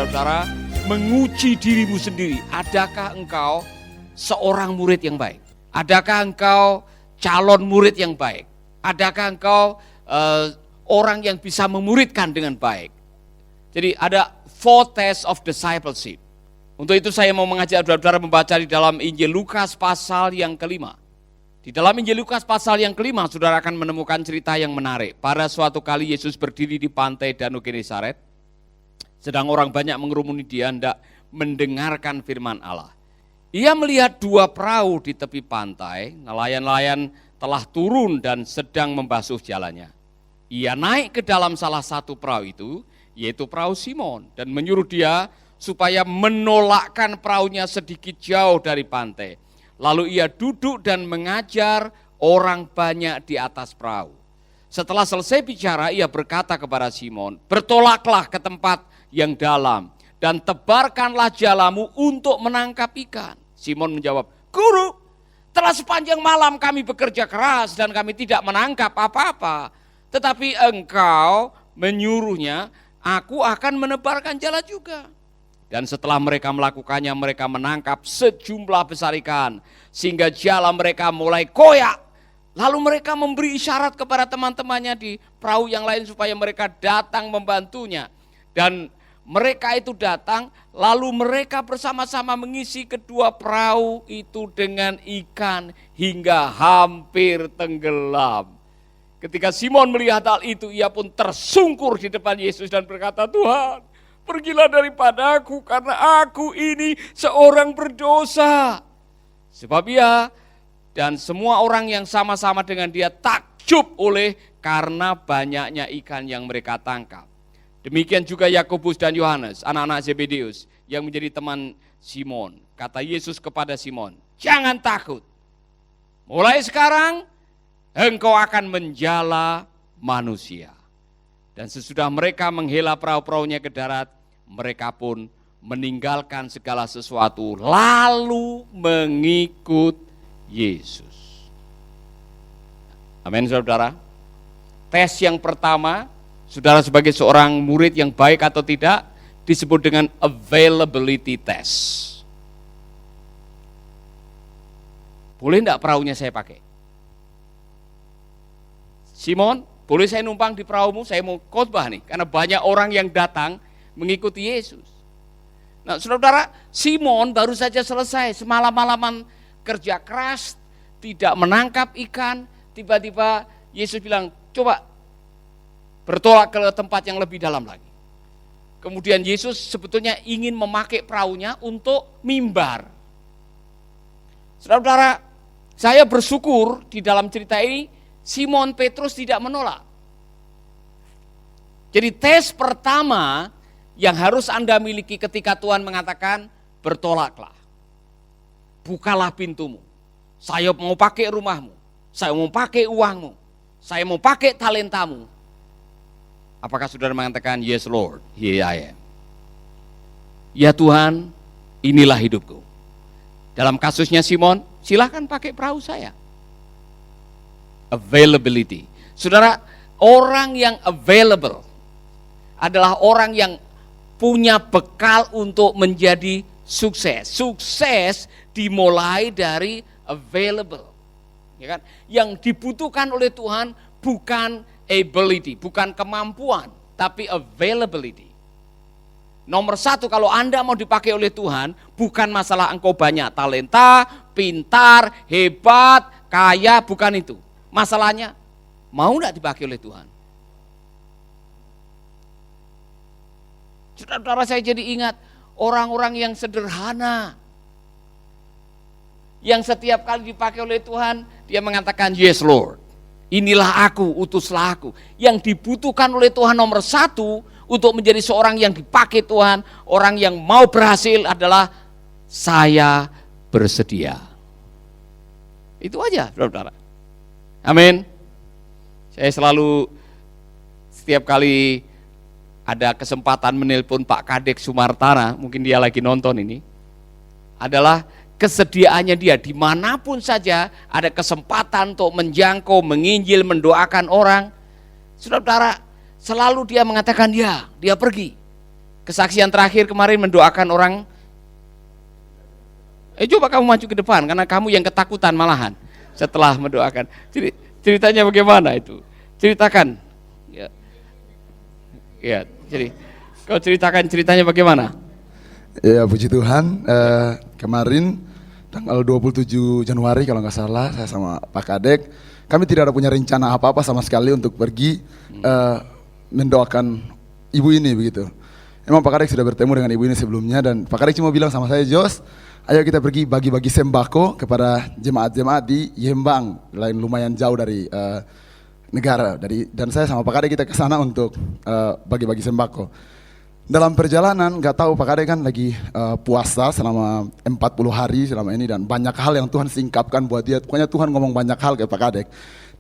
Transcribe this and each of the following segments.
saudara, menguji dirimu sendiri. Adakah engkau seorang murid yang baik? Adakah engkau calon murid yang baik? Adakah engkau orang yang bisa memuridkan dengan baik? Jadi ada 4 tests of discipleship. Untuk itu saya mau mengajak saudara-saudara membaca di dalam Injil Lukas pasal yang kelima. Di dalam Injil Lukas pasal yang kelima, saudara akan menemukan cerita yang menarik. Pada suatu kali Yesus berdiri di pantai Danau Genesaret, sedang orang banyak mengerumuni dia hendak mendengarkan firman Allah. Ia melihat 2 perahu di tepi pantai, nelayan-nelayan telah turun dan sedang membasuh jalannya. Ia naik ke dalam salah satu perahu itu, yaitu perahu Simon, dan menyuruh dia supaya menolakkan perahunya sedikit jauh dari pantai. Lalu ia duduk dan mengajar orang banyak di atas perahu. Setelah selesai bicara, ia berkata kepada Simon, "Bertolaklah ke tempat yang dalam dan tebarkanlah jalamu untuk menangkap ikan." Simon menjawab, "Guru, telah sepanjang malam kami bekerja keras dan kami tidak menangkap apa-apa. Tetapi engkau menyuruhnya, aku akan menebarkan jala juga." Dan setelah mereka melakukannya, mereka menangkap sejumlah besar ikan, sehingga jala mereka mulai koyak. Lalu mereka memberi isyarat kepada teman-temannya di perahu yang lain supaya mereka datang membantunya. Dan mereka itu datang, lalu mereka bersama-sama mengisi kedua perahu itu dengan ikan hingga hampir tenggelam. Ketika Simon melihat hal itu, ia pun tersungkur di depan Yesus dan berkata, "Tuhan, pergilah daripadaku karena aku ini seorang berdosa." Sebab ia dan semua orang yang sama-sama dengan dia takjub oleh karena banyaknya ikan yang mereka tangkap. Demikian juga Yakobus dan Yohanes, anak-anak Zebedeus yang menjadi teman Simon. Kata Yesus kepada Simon, "Jangan takut. Mulai sekarang engkau akan menjala manusia." Dan sesudah mereka menghela perahu-perahunya ke darat, mereka pun meninggalkan segala sesuatu lalu mengikut Yesus. Amin, saudara. Tes yang pertama, saudara sebagai seorang murid yang baik atau tidak, disebut dengan availability test. Boleh enggak perahunya saya pakai? Simon, boleh saya numpang di perahumu? Saya mau khotbah nih, karena banyak orang yang datang mengikuti Yesus. Nah, saudara, Simon baru saja selesai semalam-malaman kerja keras, tidak menangkap ikan. Tiba-tiba Yesus bilang, "Coba bertolak ke tempat yang lebih dalam lagi." Kemudian Yesus sebetulnya ingin memakai perahunya untuk mimbar. Saudara, saya bersyukur di dalam cerita ini Simon Petrus tidak menolak. Jadi tes pertama yang harus Anda miliki ketika Tuhan mengatakan bertolaklah, bukalah pintumu, saya mau pakai rumahmu, saya mau pakai uangmu, saya mau pakai talentamu. Apakah saudara mengatakan, "Yes Lord, here I am"? Ya Tuhan, inilah hidupku. Dalam kasusnya Simon, silahkan pakai perahu saya. Availability. Saudara, orang yang available adalah orang yang punya bekal untuk menjadi sukses. Sukses dimulai dari available. Ya kan? Yang dibutuhkan oleh Tuhan bukan ability, bukan kemampuan, tapi availability. Nomor 1, kalau Anda mau dipakai oleh Tuhan, bukan masalah engkau banyak talenta, pintar, hebat, kaya, bukan itu. Masalahnya, mau enggak dipakai oleh Tuhan? Saudara, saya jadi ingat orang-orang yang sederhana, yang setiap kali dipakai oleh Tuhan, dia mengatakan, "Yes Lord, inilah aku, utuslah aku." Yang dibutuhkan oleh Tuhan nomor 1 untuk menjadi seorang yang dipakai Tuhan, orang yang mau berhasil adalah saya bersedia. Itu aja, saudara. Amin. Saya selalu setiap kali ada kesempatan menelpon Pak Kadek Sumartana, mungkin dia lagi nonton ini, adalah kesediaannya dia dimanapun saja ada kesempatan untuk menjangkau, menginjil, mendoakan orang. Saudara, selalu dia mengatakan ya, dia pergi. kesaksian terakhir kemarin mendoakan orang. Coba kamu maju ke depan, karena kamu yang ketakutan malahan setelah mendoakan. Ceritanya bagaimana itu? Ceritakan. Ya, jadi kau ceritakan ceritanya bagaimana? Ya, puji Tuhan, kemarin tanggal 27 Januari kalau nggak salah, saya sama Pak Kadek, kami tidak ada punya rencana apa-apa sama sekali untuk pergi mendoakan ibu ini begitu. Emang Pak Kadek sudah bertemu dengan ibu ini sebelumnya, dan Pak Kadek cuma bilang sama saya, Jos, ayo kita pergi bagi-bagi sembako kepada jemaat-jemaat di Yembang, lain lumayan jauh dari negara. Dan saya sama Pak Kadek kita ke sana untuk bagi-bagi sembako. Dalam perjalanan, nggak tahu Pak Kadek kan lagi puasa selama 40 hari selama ini, dan banyak hal yang Tuhan singkapkan buat dia. Pokoknya Tuhan ngomong banyak hal ke Pak Kadek.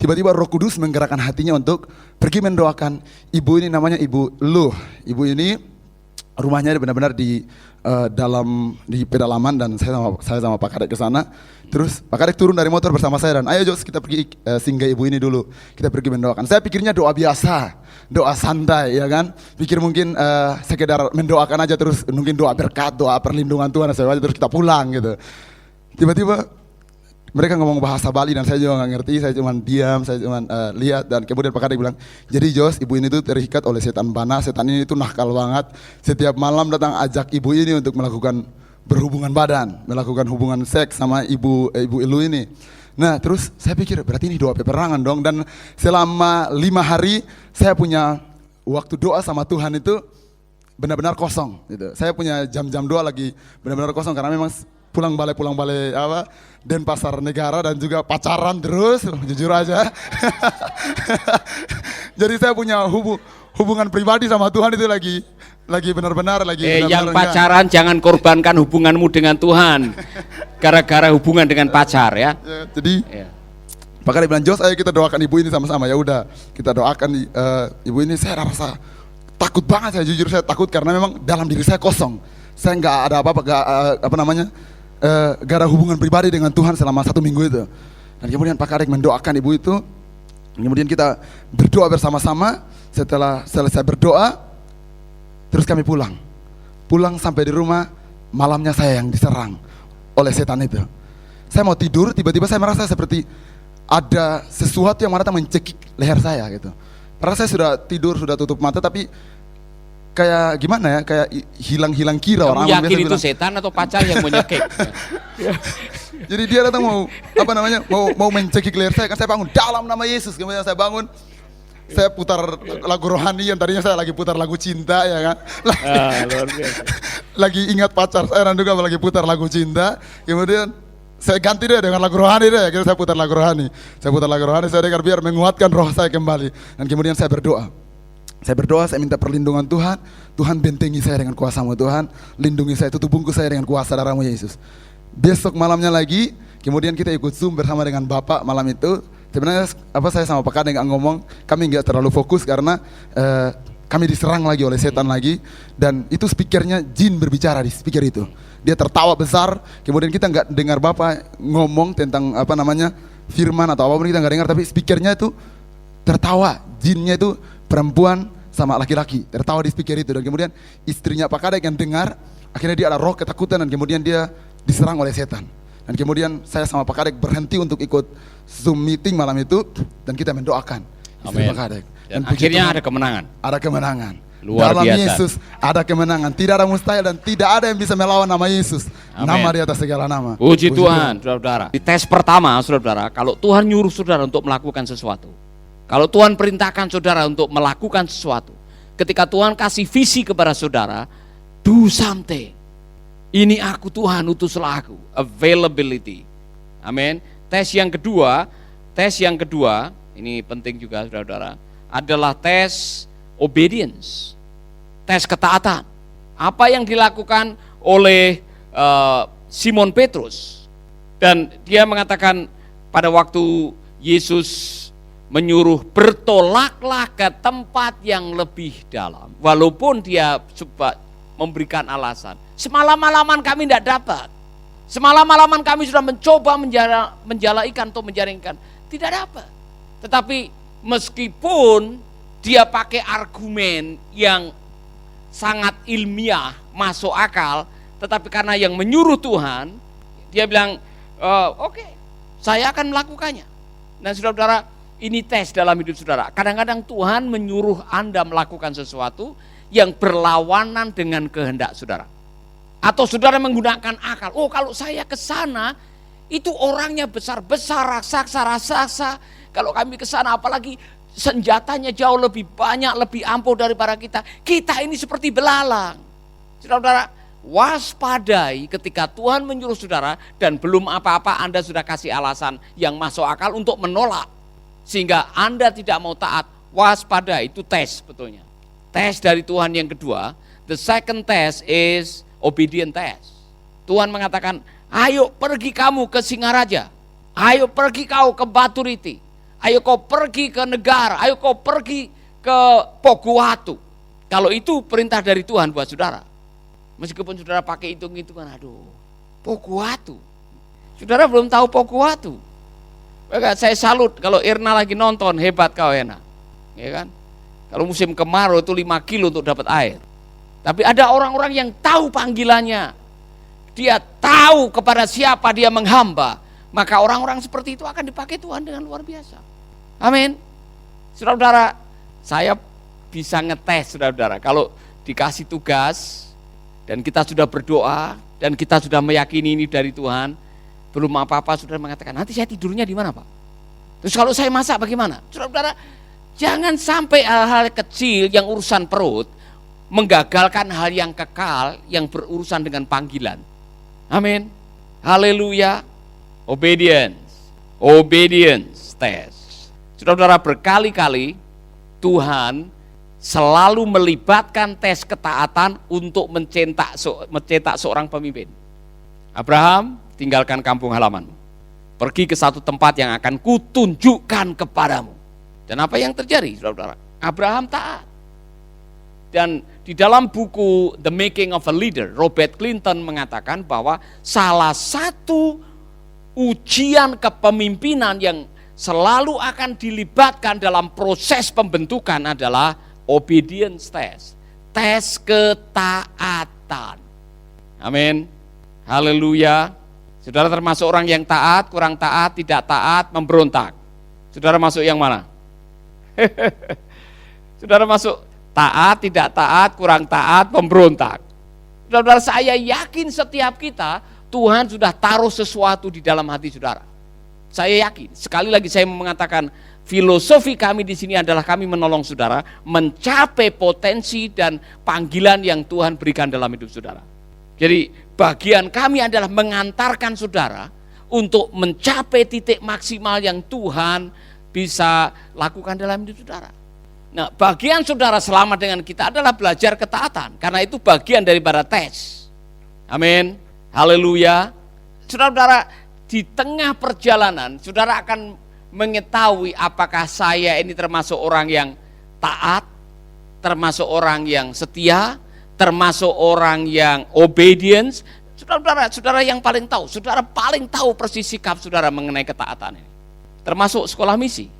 Tiba-tiba Roh Kudus menggerakkan hatinya untuk pergi mendoakan ibu ini, namanya Ibu Luh. Ibu ini rumahnya benar-benar di pedalaman, dan saya sama Pak Kadek ke sana. Terus Pak Kadek turun dari motor bersama saya, dan ayo Jos kita pergi singgah ibu ini dulu. Kita pergi mendoakan. Saya pikirnya doa biasa, doa santai ya kan. Pikir mungkin sekedar mendoakan aja, terus mungkin doa berkat, doa perlindungan Tuhan terus kita pulang gitu. Tiba-tiba mereka ngomong bahasa Bali dan saya juga nggak ngerti, saya cuma diam, saya cuma lihat, dan kemudian Pak Kadek bilang, jadi Jos, ibu ini tuh terikat oleh setan bana, setan ini tuh nakal banget, setiap malam datang ajak ibu ini untuk melakukan berhubungan badan, melakukan hubungan seks sama ibu Ilu ini. Nah terus saya pikir berarti ini doa peperangan dong, dan selama 5 hari saya punya waktu doa sama Tuhan itu benar-benar kosong gitu. Saya punya jam-jam doa lagi benar-benar kosong, karena memang pulang balik Denpasar Negara, dan juga pacaran terus, jujur aja. Jadi saya punya hubungan pribadi sama Tuhan itu lagi benar-benar yang pacaran jangan korbankan hubunganmu dengan Tuhan gara-gara hubungan dengan pacar ya. Jadi Pak Kadek bilang, Jos ayo kita doakan ibu ini sama-sama. Ya udah kita doakan ibu ini. Saya rasa takut banget, saya jujur saya takut, karena memang dalam diri saya kosong. Saya nggak ada apa-apa, gak ada hubungan pribadi dengan Tuhan selama 1 minggu itu. Dan kemudian Pak Kadek mendoakan ibu itu. Kemudian kita berdoa bersama-sama. Setelah selesai berdoa, terus kami pulang sampai di rumah, malamnya saya yang diserang oleh setan itu. Saya mau tidur, tiba-tiba saya merasa seperti ada sesuatu yang datang mencekik leher saya gitu. Padahal saya sudah tidur, sudah tutup mata, tapi kayak gimana ya, kayak hilang kira. Kamu orang yakin itu bilang, setan atau pacar yang menyekik? Jadi dia datang mau mencekik leher saya, kan saya bangun dalam nama Yesus. Kemudian saya bangun, saya putar lagu rohani, yang tadinya saya lagi putar lagu cinta ya kan. Lagi ingat pacar saya, dan juga lagi putar lagu cinta. Kemudian saya ganti deh dengan lagu rohani deh. Akhirnya saya putar lagu rohani. Saya dengar biar menguatkan roh saya kembali. Dan kemudian saya berdoa, saya minta perlindungan Tuhan. Tuhan bentengi saya dengan kuasa-Mu Tuhan, lindungi saya, tutup bungkus saya dengan kuasa darah-Mu Yesus. Besok malamnya lagi, kemudian kita ikut Zoom bersama dengan Bapak malam itu. Sebenarnya saya sama Pak Kadek nggak ngomong, kami nggak terlalu fokus karena kami diserang lagi oleh setan lagi. Dan itu speakernya jin berbicara di speaker itu. Dia tertawa besar, kemudian kita nggak dengar Bapak ngomong tentang firman atau apapun, kita nggak dengar, tapi speakernya itu tertawa, jinnya itu perempuan sama laki-laki tertawa di speaker itu. Dan kemudian istrinya Pak Kadek yang dengar, akhirnya dia ada roh ketakutan, dan kemudian dia diserang oleh setan. Dan kemudian saya sama Pak Kadek berhenti untuk ikut Zoom meeting malam itu, dan kita mendoakan istri Pak Kadek. Dan akhirnya Tuhan, ada kemenangan. Luar dalam biasa. Yesus ada kemenangan, tidak ada mustahil, dan tidak ada yang bisa melawan nama Yesus. Amen. Nama di atas segala nama. Puji Tuhan, saudara-saudara. Di tes pertama, saudara-saudara, kalau Tuhan nyuruh saudara untuk melakukan sesuatu, kalau Tuhan perintahkan saudara untuk melakukan sesuatu, ketika Tuhan kasih visi kepada saudara, do something. Ini aku Tuhan, utuslah aku. Availability. Amin. Tes yang kedua, ini penting juga saudara-saudara, adalah tes obedience. Tes ketaatan. Apa yang dilakukan oleh Simon Petrus. Dan dia mengatakan pada waktu Yesus menyuruh bertolaklah ke tempat yang lebih dalam. Walaupun dia coba memberikan alasan, semalam-malaman kami tidak dapat. Semalam-malaman kami sudah mencoba menjala ikan atau menjaring ikan, tidak dapat. Tetapi meskipun dia pakai argumen yang sangat ilmiah, masuk akal, tetapi karena yang menyuruh Tuhan, dia bilang, oke, saya akan melakukannya. Dan saudara-saudara, ini tes dalam hidup saudara. Kadang-kadang Tuhan menyuruh Anda melakukan sesuatu yang berlawanan dengan kehendak saudara. Atau saudara menggunakan akal, kalau saya ke sana, itu orangnya besar-besar, raksasa. Kalau kami ke sana, apalagi senjatanya jauh lebih banyak, lebih ampuh daripada kita. Kita ini seperti belalang. Saudara-saudara, waspadai ketika Tuhan menyuruh saudara dan belum apa-apa Anda sudah kasih alasan yang masuk akal untuk menolak. Sehingga Anda tidak mau taat. Waspadai, itu tes betulnya. Tes dari Tuhan yang kedua, the second test is obedient test. Tuhan mengatakan, ayo pergi kamu ke Singaraja, ayo pergi kau ke Baturiti, ayo kau pergi ke negara, ayo kau pergi ke Poguatu. Kalau itu perintah dari Tuhan buat saudara. Meskipun saudara pakai hitung-hitungan, Poguatu. Saudara belum tahu Poguatu. Saya salut kalau Irna lagi nonton, hebat kau Ena. Ya kan? Kalau musim kemarau itu 5 kilo untuk dapat air. Tapi ada orang-orang yang tahu panggilannya. Dia tahu kepada siapa dia menghamba, maka orang-orang seperti itu akan dipakai Tuhan dengan luar biasa. Amin. Saudara-saudara, saya bisa ngetes saudara-saudara. Kalau dikasih tugas dan kita sudah berdoa dan kita sudah meyakini ini dari Tuhan, belum apa-apa saudara mengatakan, nanti saya tidurnya di mana Pak? Terus kalau saya masak bagaimana? Saudara-saudara, jangan sampai hal-hal kecil yang urusan perut menggagalkan hal yang kekal yang berurusan dengan panggilan. Amin. Haleluya. Obedience test. Saudara-saudara, berkali-kali Tuhan selalu melibatkan tes ketaatan untuk mencetak seorang pemimpin. Abraham, tinggalkan kampung halamanmu. Pergi ke satu tempat yang akan kutunjukkan kepadamu. Dan apa yang terjadi, saudara-saudara? Abraham taat. Dan di dalam buku The Making of a Leader, Robert Clinton mengatakan bahwa salah satu ujian kepemimpinan yang selalu akan dilibatkan dalam proses pembentukan adalah obedience test, tes ketaatan. Amin. Haleluya. Saudara termasuk orang yang taat, kurang taat, tidak taat, memberontak. Saudara masuk yang mana? Saudara masuk taat, tidak taat, kurang taat, pemberontak. Saudara, saya yakin setiap kita Tuhan sudah taruh sesuatu di dalam hati saudara. Saya yakin. Sekali lagi saya mengatakan, filosofi kami di sini adalah kami menolong saudara mencapai potensi dan panggilan yang Tuhan berikan dalam hidup saudara. Jadi bagian kami adalah mengantarkan saudara untuk mencapai titik maksimal yang Tuhan bisa lakukan dalam hidup saudara. Nah, bagian saudara selamat dengan kita adalah belajar ketaatan, karena itu bagian daripada tes. Amin. Haleluya. Saudara-saudara, di tengah perjalanan saudara akan mengetahui apakah saya ini termasuk orang yang taat, termasuk orang yang setia, termasuk orang yang obedience. Saudara yang paling tahu, saudara paling tahu persis sikap saudara mengenai ketaatan ini. Termasuk sekolah misi.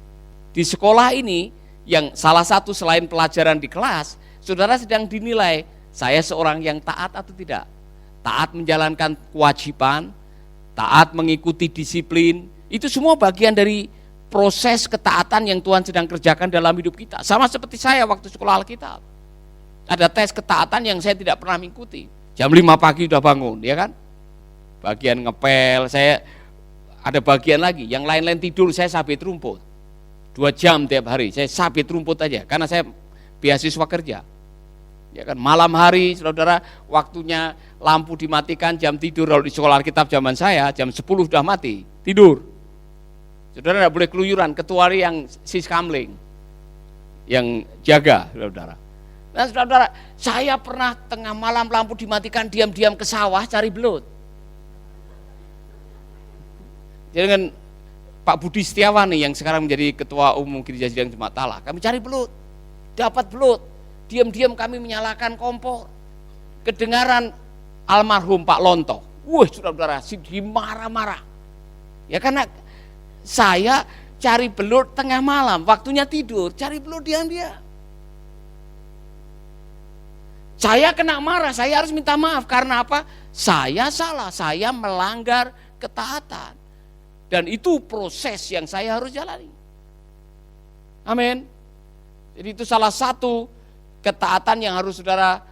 Di sekolah ini yang salah satu selain pelajaran di kelas, saudara sedang dinilai saya seorang yang taat atau tidak. Taat menjalankan kewajiban, taat mengikuti disiplin, itu semua bagian dari proses ketaatan yang Tuhan sedang kerjakan dalam hidup kita. Sama seperti saya waktu sekolah Alkitab. Ada tes ketaatan yang saya tidak pernah mengikuti. Jam 5 pagi udah bangun, ya kan? Bagian ngepel, saya ada bagian lagi, yang lain-lain tidur, saya sabit rumput. 2 jam tiap hari, saya sabit rumput aja, karena saya beasiswa kerja. Ya kan, malam hari, saudara, waktunya lampu dimatikan, jam tidur, kalau di sekolah Alkitab zaman saya, jam 10 sudah mati, tidur. Saudara tidak boleh keluyuran, kecuali yang siskamling, yang jaga, saudara. Nah, saudara, saya pernah tengah malam lampu dimatikan, diam-diam ke sawah cari belut. Jadi dengan Pak Budi Setiawan nih, yang sekarang menjadi Ketua Umum Gereja Sidang Jemaat Allah, kami cari belut, dapat belut, diam-diam kami menyalakan kompor, kedengaran almarhum Pak Lonto, saudara-saudara, marah-marah, ya karena saya cari belut tengah malam, waktunya tidur, cari belut diam-diam. Saya kena marah, saya harus minta maaf. Karena apa? Saya salah, saya melanggar ketaatan. Dan itu proses yang saya harus jalani. Amin. Jadi itu salah satu ketaatan yang harus saudara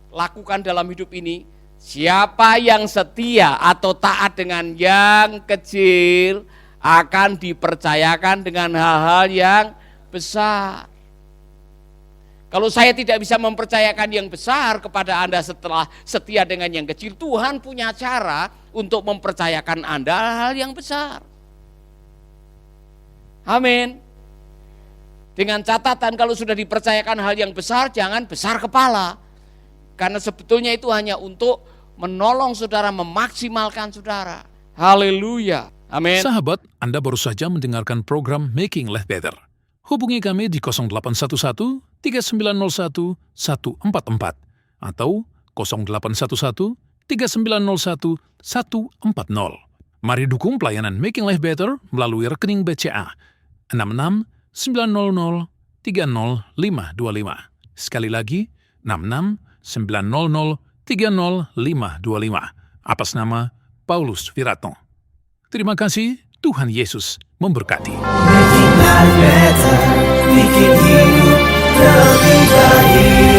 lakukan dalam hidup ini. Siapa yang setia atau taat dengan yang kecil akan dipercayakan dengan hal-hal yang besar. Kalau saya tidak bisa mempercayakan yang besar kepada Anda setelah setia dengan yang kecil, Tuhan punya cara untuk mempercayakan Anda hal yang besar. Amin. Dengan catatan kalau sudah dipercayakan hal yang besar, jangan besar kepala. Karena sebetulnya itu hanya untuk menolong saudara, memaksimalkan saudara. Haleluya. Amin. Sahabat, Anda baru saja mendengarkan program Making Life Better. Hubungi kami di 0811 3901 144 atau 0811 3901 140. Mari dukung pelayanan Making Life Better melalui rekening BCA 66 900 30525. Sekali lagi, 66 900 30525. Atas nama Paulus Wiratno. Terima kasih, Tuhan Yesus memberkati. Making life better, bikin hidup lebih baik.